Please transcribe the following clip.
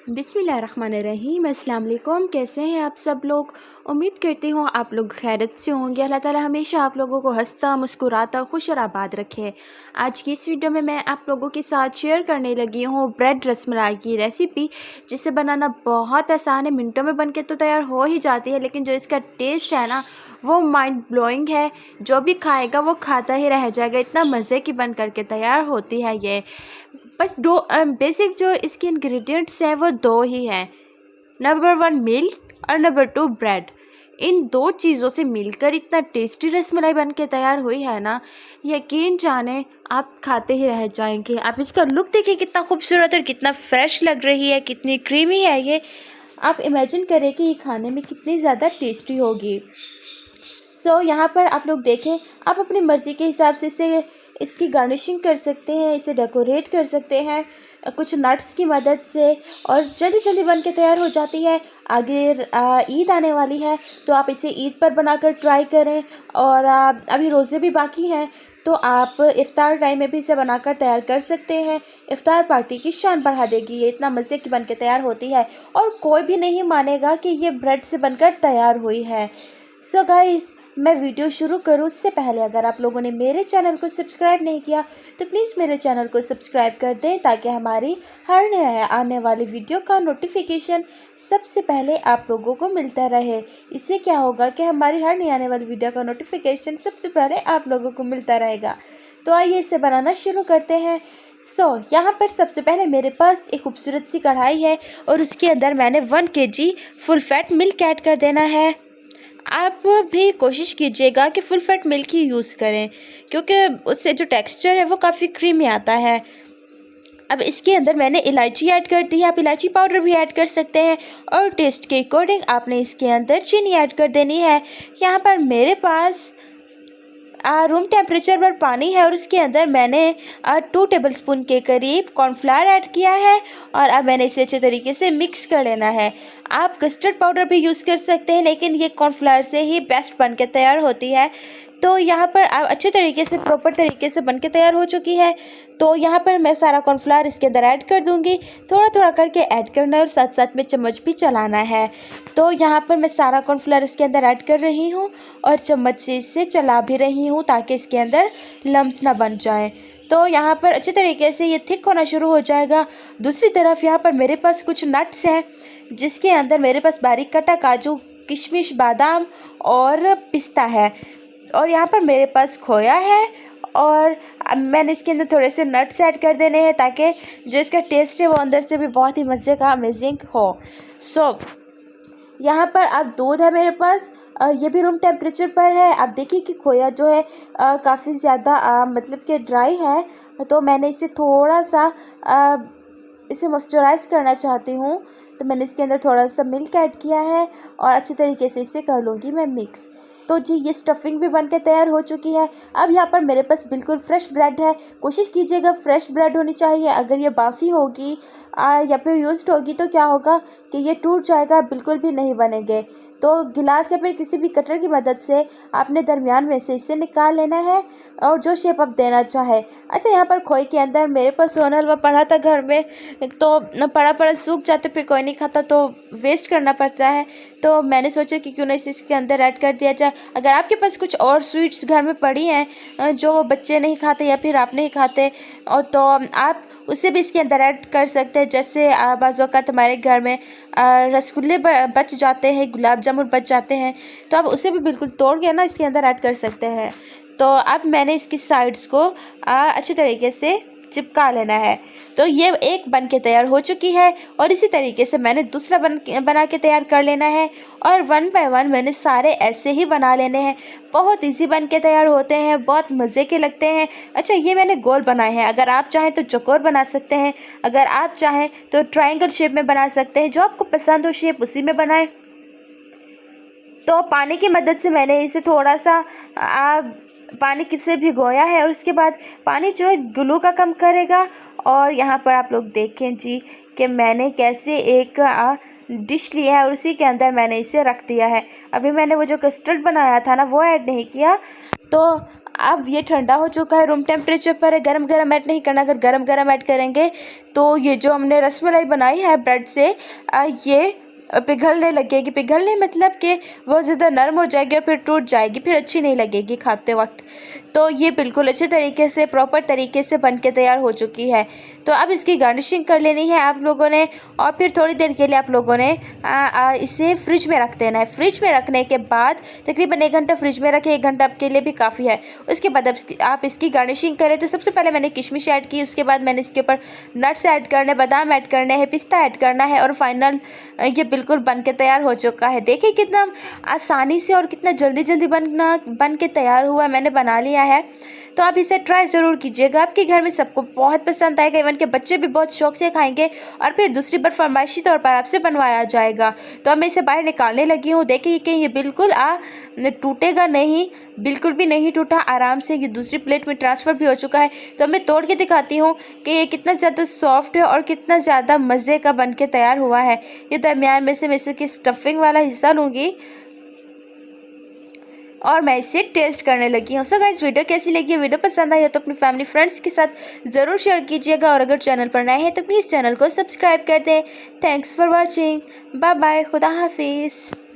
बिस्मिल्लाहिर्रहमानिर्रहीम। अस्सलाम वालेकुम। कैसे हैं आप सब लोग? उम्मीद करती हूँ आप लोग खैरियत से होंगे। अल्लाह ताला हमेशा आप लोगों को हंसता मुस्कुराता खुश और आबाद रखे। आज की इस वीडियो में मैं आप लोगों के साथ शेयर करने लगी हूँ ब्रेड रसमलाई की रेसिपी, जिसे बनाना बहुत आसान है। मिनटों में बन के तो तैयार हो ही जाती है, लेकिन जो इसका टेस्ट है ना, वो माइंड ब्लोइंग है। जो भी खाएगा वो खाता ही रह जाएगा, इतना मज़े की बन करके तैयार होती है ये। बस दो बेसिक जो इसके इंग्रेडिएंट्स हैं वो दो ही हैं। नंबर 1 मिल्क और नंबर 2 ब्रेड। इन दो चीज़ों से मिलकर इतना टेस्टी रसमलाई बन के तैयार हुई है ना, यकीन जाने आप खाते ही रह जाएंगे। आप इसका लुक देखिए, कितना खूबसूरत और कितना फ्रेश लग रही है, कितनी क्रीमी है ये। आप इमेजिन करें कि ये खाने में कितनी ज़्यादा टेस्टी होगी। यहाँ पर आप लोग देखें, आप अपनी मर्ज़ी के हिसाब से इसकी गार्निशिंग कर सकते हैं, इसे डेकोरेट कर सकते हैं कुछ नट्स की मदद से, और जल्दी जल्दी बन के तैयार हो जाती है। आगे ईद आने वाली है, तो आप इसे ईद पर बनाकर ट्राई करें। और अभी रोज़े भी बाकी हैं, तो आप इफ़्तार टाइम में भी इसे बनाकर तैयार कर सकते हैं। इफ़्तार पार्टी की शान बढ़ा देगी ये, इतना मज़े की बन के तैयार होती है और कोई भी नहीं मानेगा कि ये ब्रेड से बनकर तैयार हुई है। गाइस, मैं वीडियो शुरू करूँ उससे पहले अगर आप लोगों ने मेरे चैनल को सब्सक्राइब नहीं किया तो प्लीज़ मेरे चैनल को सब्सक्राइब कर दें, ताकि हमारी हर नए आने वाली वीडियो का नोटिफिकेशन सबसे पहले आप लोगों को मिलता रहे। इससे क्या होगा कि हमारी हर नई आने वाली वीडियो का नोटिफिकेशन सबसे पहले आप लोगों को मिलता रहेगा। तो आइए इसे बनाना शुरू करते हैं। यहाँ पर सबसे पहले मेरे पास एक खूबसूरत सी कढ़ाई है और उसके अंदर मैंने 1 kg full fat milk add कर देना है। आप भी कोशिश कीजिएगा कि फुल फैट मिल्क ही यूज़ करें, क्योंकि उससे जो टेक्सचर है वो काफ़ी क्रीमी आता है। अब इसके अंदर मैंने इलायची ऐड कर दी है, आप इलायची पाउडर भी ऐड कर सकते हैं, और टेस्ट के अकॉर्डिंग आपने इसके अंदर चीनी ऐड कर देनी है। यहाँ पर मेरे पास रूम टेम्परेचर पर पानी है और उसके अंदर मैंने 2 टेबलस्पून के करीब कॉर्नफ्लावर ऐड किया है, और अब मैंने इसे अच्छे तरीके से मिक्स कर लेना है। आप कस्टर्ड पाउडर भी यूज़ कर सकते हैं, लेकिन ये कॉर्नफ्लावर से ही बेस्ट बन के तैयार होती है। तो यहाँ पर आप अच्छे तरीके से प्रॉपर तरीके से बन के तैयार हो चुकी है। तो यहाँ पर मैं सारा कॉर्नफ्लावर इसके अंदर ऐड कर दूँगी, थोड़ा थोड़ा करके ऐड करना है और साथ साथ में चम्मच भी चलाना है। तो यहाँ पर मैं सारा कॉर्नफ्लावर इसके अंदर ऐड कर रही हूँ और चम्मच से इसे चला भी रही हूँ, ताकि इसके अंदर लम्स ना बन जाए। तो यहाँ पर अच्छे तरीके से ये थिक होना शुरू हो जाएगा। दूसरी तरफ यहाँ पर मेरे पास कुछ नट्स हैं, जिसके अंदर मेरे पास बारीक कटा काजू, किशमिश, बादाम और पिस्ता है, और यहाँ पर मेरे पास खोया है, और मैंने इसके अंदर थोड़े से नट्स ऐड कर देने हैं, ताकि जो इसका टेस्ट है वो अंदर से भी बहुत ही मज़े का अमेजिंग हो। यहाँ पर अब दूध है मेरे पास, ये भी रूम टेम्परेचर पर है। आप देखिए कि खोया जो है काफ़ी ज़्यादा मतलब कि ड्राई है, तो मैंने इसे थोड़ा सा इसे मॉइस्चराइज करना चाहती हूँ, तो मैंने इसके अंदर थोड़ा सा मिल्क ऐड किया है और अच्छी तरीके से इसे कर लूँगी मैं मिक्स। तो जी, ये स्टफिंग भी बनके तैयार हो चुकी है। अब यहाँ पर मेरे पास बिल्कुल फ्रेश ब्रेड है। कोशिश कीजिएगा फ्रेश ब्रेड होनी चाहिए। अगर ये बासी होगी या फिर यूज्ड होगी तो क्या होगा कि ये टूट जाएगा, बिल्कुल भी नहीं बनेंगे। तो गिलास या फिर किसी भी कटर की मदद से आपने दरमियान में से इसे निकाल लेना है, और जो शेप आप देना चाहे। अच्छा, यहाँ पर खोए के अंदर मेरे पास सोना हलवा पड़ा था घर में, तो न पड़ा सूख जाते फिर कोई नहीं खाता, तो वेस्ट करना पड़ता है। तो मैंने सोचा कि क्यों ना इसे इसके अंदर ऐड कर दिया जाए। अगर आपके पास कुछ और स्वीट्स घर में पड़ी हैं जो बच्चे नहीं खाते या फिर आप नहीं खाते, और तो आप उसे भी इसके अंदर ऐड कर सकते हैं। जैसे बाज़ वक़्त हमारे घर में रसगुल्ले बच जाते हैं, गुलाब जामुन बच जाते हैं, तो आप उसे भी बिल्कुल तोड़ के ना इसके अंदर ऐड कर सकते हैं। तो अब मैंने इसकी साइड्स को अच्छे तरीके से चिपका लेना है। तो ये एक बन के तैयार हो चुकी है, और इसी तरीके से मैंने दूसरा बना के तैयार कर लेना है, और 1 बाय 1 मैंने सारे ऐसे ही बना लेने हैं। बहुत इजी बन के तैयार होते हैं, बहुत मज़े के लगते हैं। अच्छा, ये मैंने गोल बनाए हैं, अगर आप चाहें तो चौकोर बना सकते हैं, अगर आप चाहें तो ट्रायंगल शेप में बना सकते हैं। जो आपको पसंद हो शेप उसी में बनाएं। तो पानी की मदद से मैंने इसे थोड़ा सा पानी से भिगोया है, और उसके बाद पानी जो है ग्लू का कम करेगा। और यहाँ पर आप लोग देखें जी कि मैंने कैसे एक डिश लिया है और उसी के अंदर मैंने इसे रख दिया है। अभी मैंने वो जो कस्टर्ड बनाया था ना वो ऐड नहीं किया। तो अब ये ठंडा हो चुका है, रूम टेम्परेचर पर है। गरम गरम ऐड नहीं करना, अगर गरम गरम ऐड करेंगे तो ये जो हमने रसमलाई बनाई है ब्रेड से ये पिघलने लगेगी। पिघलने मतलब कि बहुत ज़्यादा नरम हो जाएगी और फिर टूट जाएगी, फिर अच्छी नहीं लगेगी खाते वक्त। तो ये बिल्कुल अच्छे तरीके से प्रॉपर तरीके से बन के तैयार हो चुकी है। तो अब इसकी गार्निशिंग कर लेनी है आप लोगों ने और फिर थोड़ी देर के लिए आप लोगों ने इसे फ्रिज में रख देना है। फ्रिज में रखने के बाद तकरीबन 1 घंटा फ्रिज में रखें, 1 घंटा आपके लिए भी काफ़ी है। उसके बाद आप इसकी गार्निशिंग करें तो सबसे पहले मैंने किशमिश ऐड की, उसके बाद मैंने इसके ऊपर नट्स ऐड करने, बादाम ऐड करने हैं, पिस्ता ऐड करना है और फाइनल ये बिल्कुल बन के तैयार हो चुका है। देखिए कितना आसानी से और कितना जल्दी जल्दी बन के तैयार हुआ, मैंने बना लिया है। तो आप इसे ट्राई ज़रूर कीजिएगा, आपके घर में सबको बहुत पसंद आएगा, इवन के बच्चे भी बहुत शौक से खाएंगे और फिर दूसरी बार फरमाइशी तौर पर आपसे बनवाया जाएगा। तो अब मैं इसे बाहर निकालने लगी हूँ। देखिए कि ये बिल्कुल टूटेगा नहीं, बिल्कुल भी नहीं टूटा, आराम से ये दूसरी प्लेट में ट्रांसफ़र भी हो चुका है। तो मैं तोड़ के दिखाती हूँ कि ये कितना ज़्यादा सॉफ्ट है और कितना ज़्यादा मज़े का बन के तैयार हुआ है। ये दरमियान में से मैं इसकी स्टफिंग वाला हिस्सा लूँगी और मैं इसे टेस्ट करने लगी हूँ। सो गाइस, वीडियो कैसी लगी है? वीडियो पसंद आई हो तो अपनी फैमिली फ्रेंड्स के साथ ज़रूर शेयर कीजिएगा और अगर चैनल पर नए हैं तो प्लीज़ चैनल को सब्सक्राइब कर दें। Thanks for watching, bye bye, खुदा हाफिज़।